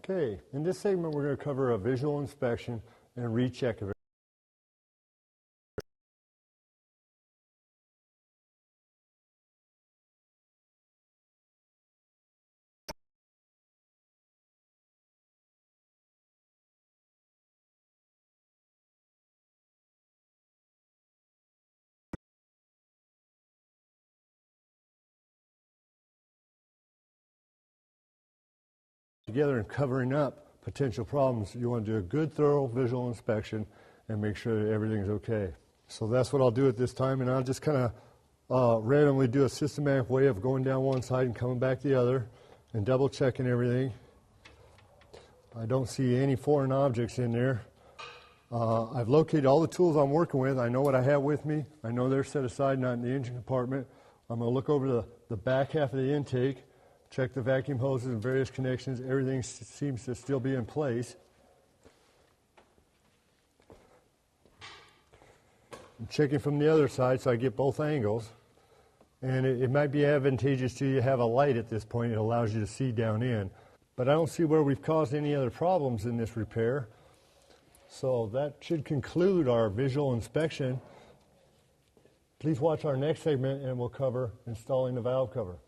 Okay, in this segment we're going to cover a visual inspection and recheck of it. Together and covering up potential problems, you want to do a good thorough visual inspection and make sure that everything's okay. So that's what I'll do at this time, and I'll just kind of randomly do a systematic way of going down one side and coming back the other and double checking everything. I don't see any foreign objects in there. I've located all the tools I'm working with. I know what I have with me. I know they're set aside, not in the engine compartment. I'm going to look over the back half of the intake, check the vacuum hoses and various connections. Everything seems to still be in place. I'm checking from the other side so I get both angles. And it might be advantageous to you to have a light at this point. It allows you to see down in. But I don't see where we've caused any other problems in this repair. So that should conclude our visual inspection. Please watch our next segment and we'll cover installing the valve cover.